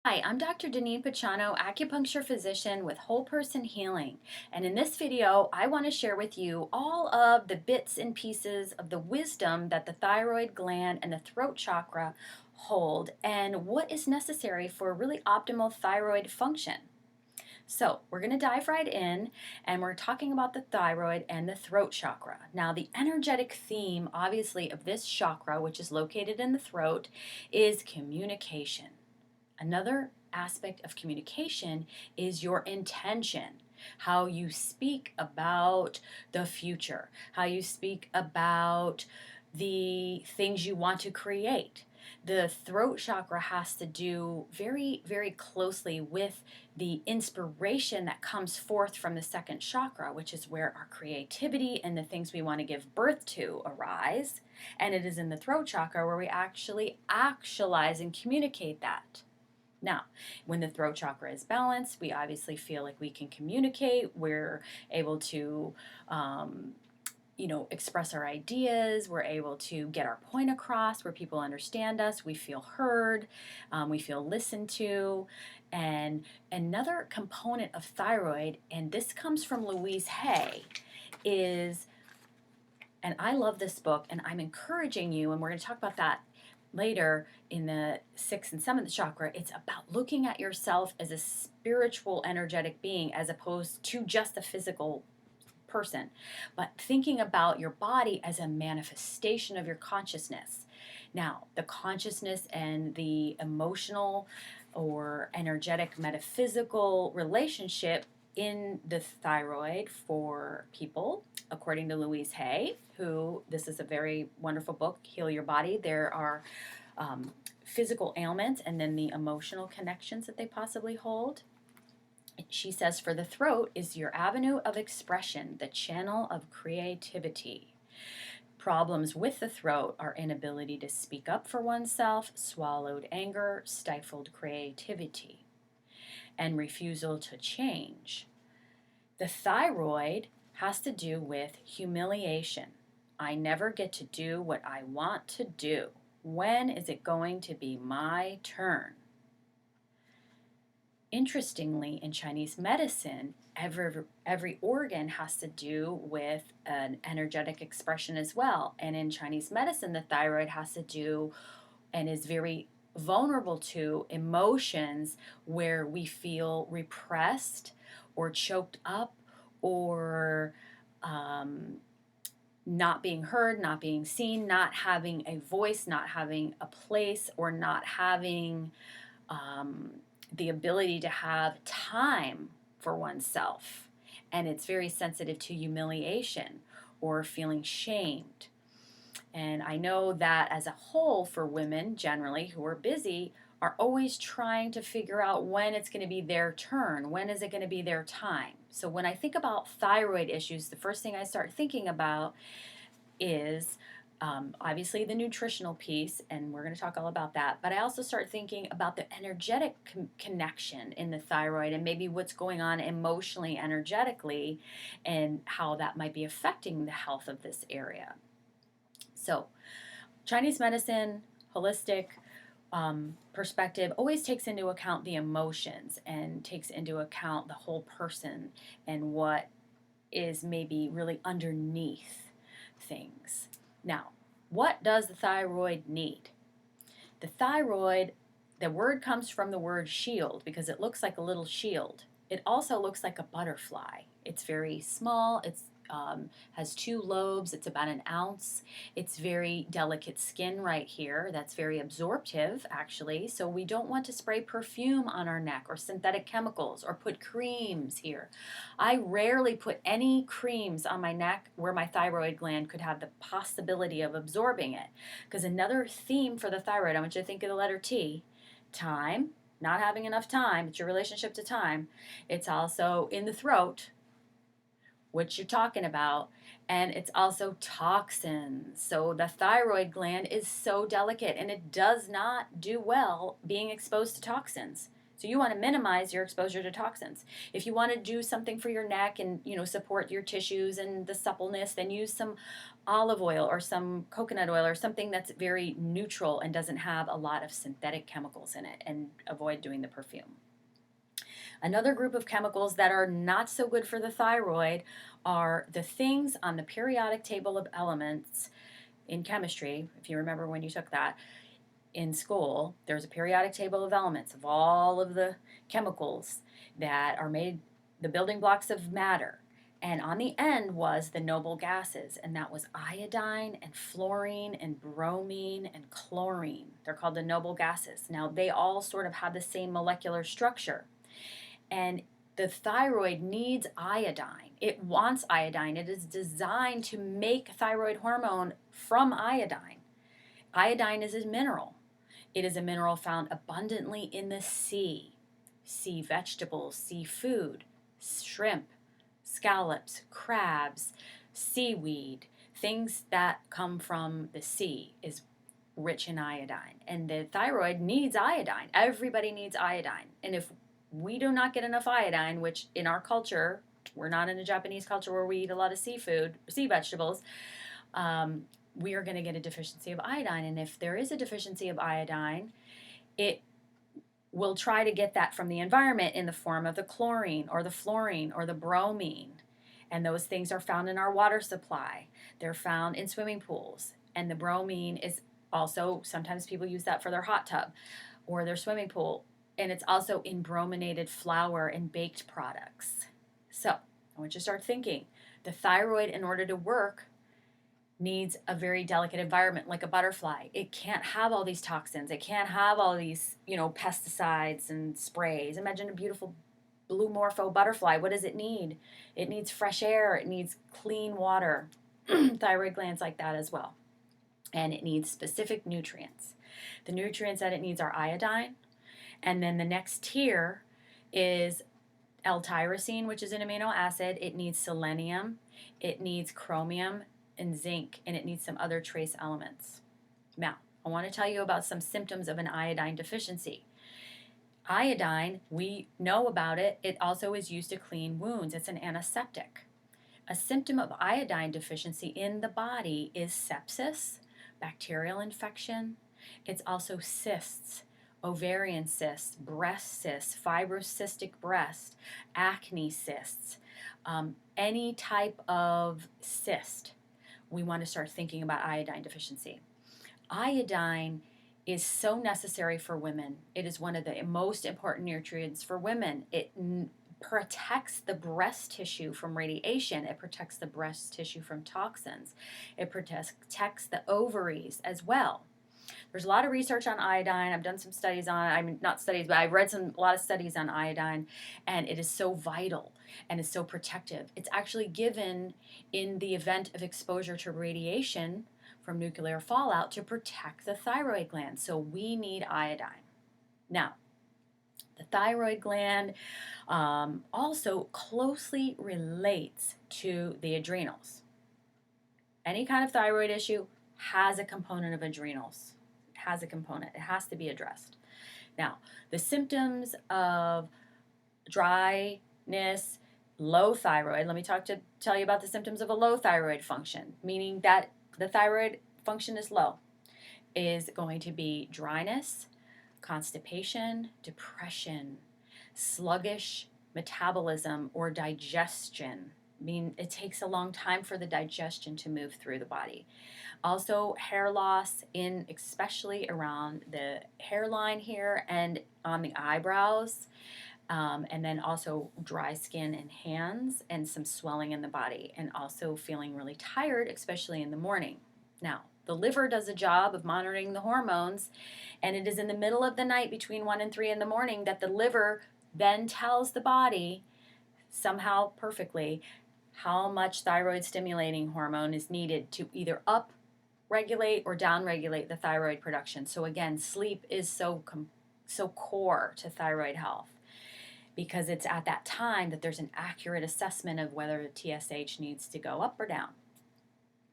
Hi, I'm Dr. Denise Pachano, acupuncture physician with Whole Person Healing. And in this video, I want to share with you all of the bits and pieces of the wisdom that the thyroid gland and the throat chakra hold and what is necessary for really optimal thyroid function. So, we're going to dive right in and we're talking about the thyroid and the throat chakra. Now, the energetic theme, obviously, of this chakra, which is located in the throat, is communication. Another aspect of communication is your intention, how you speak about the future, how you speak about the things you want to create. The throat chakra has to do very, very closely with the inspiration that comes forth from the second chakra, which is where our creativity and the things we want to give birth to arise. And it is in the throat chakra where we actually actualize and communicate that. Now, when the throat chakra is balanced, we obviously feel like we can communicate. We're able to, express our ideas. We're able to get our point across where people understand us. We feel heard. We feel listened to. And another component of thyroid, and this comes from Louise Hay, is, and I love this book, and I'm encouraging you, and we're going to talk about that later in the sixth and seventh chakra. It's about looking at yourself as a spiritual, energetic being as opposed to just a physical person, but thinking about your body as a manifestation of your consciousness. Now, the consciousness and the emotional or energetic metaphysical relationship in the thyroid for people, according to Louise Hay, who, this is a very wonderful book, Heal Your Body. There are physical ailments and then the emotional connections that they possibly hold. She says, for the throat is your avenue of expression, the channel of creativity. Problems with the throat are inability to speak up for oneself, swallowed anger, stifled creativity, and refusal to change. The thyroid has to do with humiliation. I never get to do what I want to do. When is it going to be my turn? Interestingly, in Chinese medicine, every organ has to do with an energetic expression as well. And in Chinese medicine, the thyroid has to do and is very vulnerable to emotions where we feel repressed or choked up or not being heard, not being seen, not having a voice, not having a place, or not having the ability to have time for oneself. And it's very sensitive to humiliation or feeling shamed. And I know that as a whole, for women generally who are busy, are always trying to figure out when it's going to be their turn, when is it going to be their time. So when I think about thyroid issues, the first thing I start thinking about is obviously the nutritional piece, and we're going to talk all about that. But I also start thinking about the energetic connection in the thyroid and maybe what's going on emotionally, energetically, and how that might be affecting the health of this area. So, Chinese medicine, holistic perspective always takes into account the emotions and takes into account the whole person and what is maybe really underneath things. Now, what does the thyroid need? The thyroid, the word comes from the word shield because it looks like a little shield. It also looks like a butterfly. It's very small. It's has two lobes. It's about an ounce. It's very delicate skin right here. That's very absorptive, actually. So we don't want to spray perfume on our neck or synthetic chemicals or put creams here. I rarely put any creams on my neck where my thyroid gland could have the possibility of absorbing it. Because another theme for the thyroid, I want you to think of the letter T, time, not having enough time. It's your relationship to time. It's also in the throat, what you're talking about, and it's also toxins. So the thyroid gland is so delicate and it does not do well being exposed to toxins. So you want to minimize your exposure to toxins. If you want to do something for your neck and, support your tissues and the suppleness, then use some olive oil or some coconut oil or something that's very neutral and doesn't have a lot of synthetic chemicals in it, and avoid doing the perfume. Another group of chemicals that are not so good for the thyroid are the things on the periodic table of elements in chemistry. If you remember when you took that in school, there's a periodic table of elements of all of the chemicals that are made, the building blocks of matter. And on the end was the noble gases, and that was iodine and fluorine and bromine and chlorine. They're called the noble gases. Now, they all sort of have the same molecular structure. And the thyroid needs iodine. It wants iodine. It is designed to make thyroid hormone from iodine. Iodine is a mineral. It is a mineral found abundantly in the sea. Sea vegetables, seafood, shrimp, scallops, crabs, seaweed, things that come from the sea is rich in iodine. And the thyroid needs iodine. Everybody needs iodine. And if we do not get enough iodine, which in our culture, we're not in a Japanese culture where we eat a lot of seafood, sea vegetables, we are going to get a deficiency of iodine. And if there is a deficiency of iodine, it will try to get that from the environment in the form of the chlorine or the fluorine or the bromine. And those things are found in our water supply. They're found in swimming pools. And the bromine is also, sometimes people use that for their hot tub or their swimming pool. And it's also in brominated flour and baked products. So I want you to start thinking. The thyroid, in order to work, needs a very delicate environment, like a butterfly. It can't have all these toxins. It can't have all these, pesticides and sprays. Imagine a beautiful blue morpho butterfly. What does it need? It needs fresh air. It needs clean water. Thyroid glands like that as well. And it needs specific nutrients. The nutrients that it needs are iodine. And then the next tier is L-tyrosine, which is an amino acid. It needs selenium. It needs chromium and zinc, and it needs some other trace elements. Now, I want to tell you about some symptoms of an iodine deficiency. Iodine, we know about it. It also is used to clean wounds. It's an antiseptic. A symptom of iodine deficiency in the body is sepsis, bacterial infection. It's also cysts, ovarian cysts, breast cysts, fibrocystic breast, acne cysts, any type of cyst. We want to start thinking about iodine deficiency. Iodine is so necessary for women. It is one of the most important nutrients for women. It protects the breast tissue from radiation. It protects the breast tissue from toxins. It protects the ovaries as well. There's a lot of research on iodine. I've done some studies on, not studies, but I've read a lot of studies on iodine, and it is so vital and is so protective. It's actually given in the event of exposure to radiation from nuclear fallout to protect the thyroid gland. So we need iodine. Now, the thyroid gland also closely relates to the adrenals. Any kind of thyroid issue has a component of adrenals. Has a component. It has to be addressed. Now, the symptoms of dryness, low thyroid, let me tell you about the symptoms of a low thyroid function, meaning that the thyroid function is low, is going to be dryness, constipation, depression, sluggish metabolism or digestion. It takes a long time for the digestion to move through the body. Also, hair loss, especially around the hairline here and on the eyebrows, and then also dry skin and hands and some swelling in the body, and also feeling really tired, especially in the morning. Now, the liver does a job of monitoring the hormones, and it is in the middle of the night between 1 and 3 in the morning that the liver then tells the body, somehow perfectly, how much thyroid stimulating hormone is needed to either up regulate or down regulate the thyroid production. So again, sleep is so core to thyroid health, because it's at that time that there's an accurate assessment of whether the TSH needs to go up or down.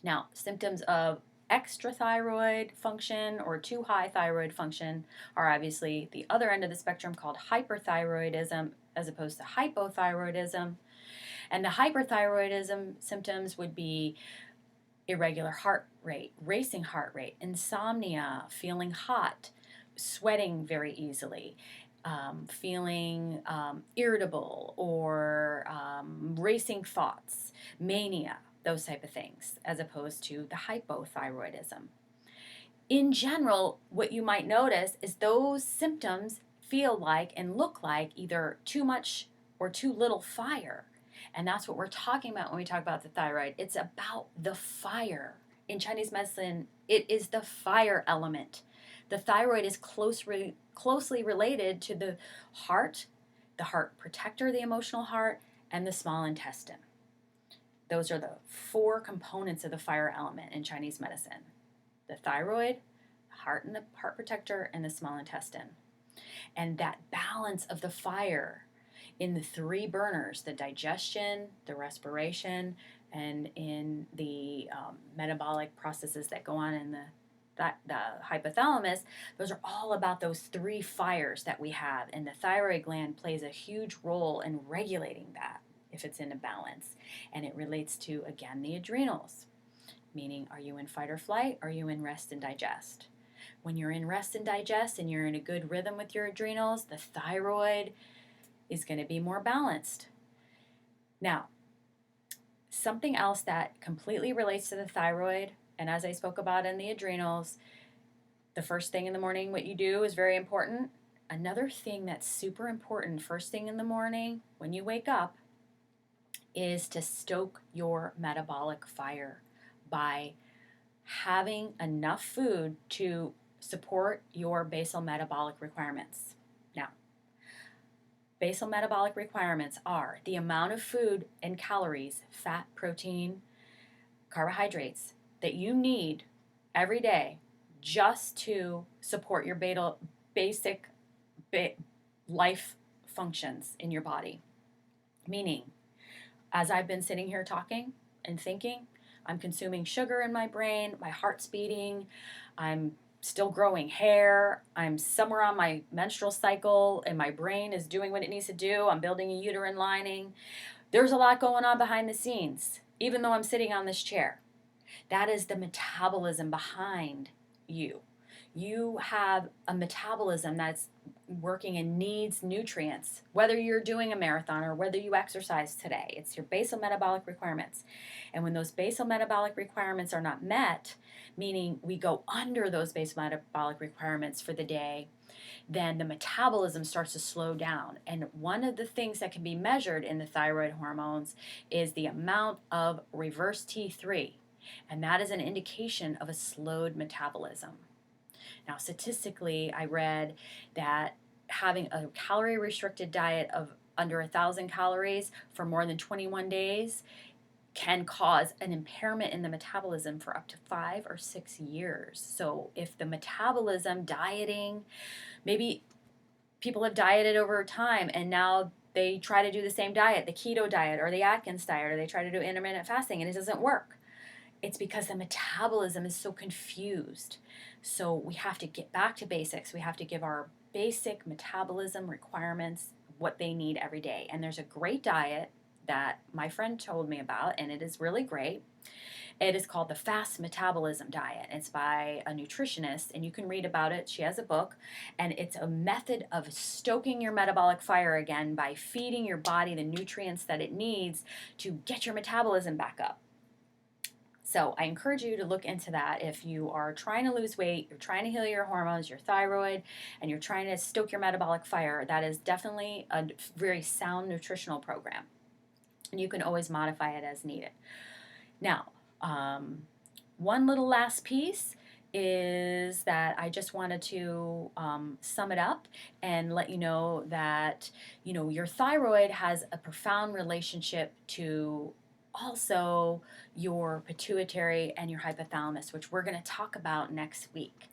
Now, symptoms of extra thyroid function or too high thyroid function are obviously the other end of the spectrum, called hyperthyroidism as opposed to hypothyroidism. And the hyperthyroidism symptoms would be irregular heart rate, racing heart rate, insomnia, feeling hot, sweating very easily, feeling irritable, or racing thoughts, mania, those type of things, as opposed to the hypothyroidism. In general, what you might notice is those symptoms feel like and look like either too much or too little fire. And that's what we're talking about when we talk about the thyroid. It's about the fire. In Chinese medicine, it is the fire element. The thyroid is closely related to the heart protector, the emotional heart, and the small intestine. Those are the four components of the fire element in Chinese medicine: the thyroid, the heart and the heart protector, and the small intestine. And that balance of the fire in the three burners, the digestion, the respiration, and in the metabolic processes that go on in the hypothalamus, those are all about those three fires that we have. And the thyroid gland plays a huge role in regulating that if it's in a balance. And it relates to, again, the adrenals, meaning, are you in fight or flight? Are you in rest and digest? When you're in rest and digest and you're in a good rhythm with your adrenals, the thyroid is going to be more balanced. Now, something else that completely relates to the thyroid, and as I spoke about in the adrenals, the first thing in the morning, what you do is very important. Another thing that's super important first thing in the morning when you wake up is to stoke your metabolic fire by having enough food to support your basal metabolic requirements. Now, basal metabolic requirements are the amount of food and calories, fat, protein, carbohydrates that you need every day just to support your basic life functions in your body. Meaning, as I've been sitting here talking and thinking, I'm consuming sugar in my brain, my heart's beating, I'm still growing hair, I'm somewhere on my menstrual cycle, and my brain is doing what it needs to do. I'm building a uterine lining. There's a lot going on behind the scenes, even though I'm sitting on this chair. That is the metabolism behind you. You have a metabolism that's working and needs nutrients, whether you're doing a marathon or whether you exercise today. It's your basal metabolic requirements. And when those basal metabolic requirements are not met, meaning we go under those basal metabolic requirements for the day, then the metabolism starts to slow down. And one of the things that can be measured in the thyroid hormones is the amount of reverse T3. And that is an indication of a slowed metabolism. Now, statistically, I read that having a calorie restricted diet of under 1,000 calories for more than 21 days can cause an impairment in the metabolism for up to 5 or 6 years. So if the metabolism, dieting, maybe people have dieted over time and now they try to do the same diet, the keto diet or the Atkins diet, or they try to do intermittent fasting and it doesn't work. It's because the metabolism is so confused. So we have to get back to basics. We have to give our basic metabolism requirements what they need every day. And there's a great diet that my friend told me about, and it is really great. It is called the Fast Metabolism Diet. It's by a nutritionist, and you can read about it. She has a book, and it's a method of stoking your metabolic fire again by feeding your body the nutrients that it needs to get your metabolism back up. So I encourage you to look into that if you are trying to lose weight, you're trying to heal your hormones, your thyroid, and you're trying to stoke your metabolic fire. That is definitely a very sound nutritional program. And you can always modify it as needed. Now, one little last piece is that I just wanted to sum it up and let you know that, your thyroid has a profound relationship to also your pituitary and your hypothalamus, which we're going to talk about next week.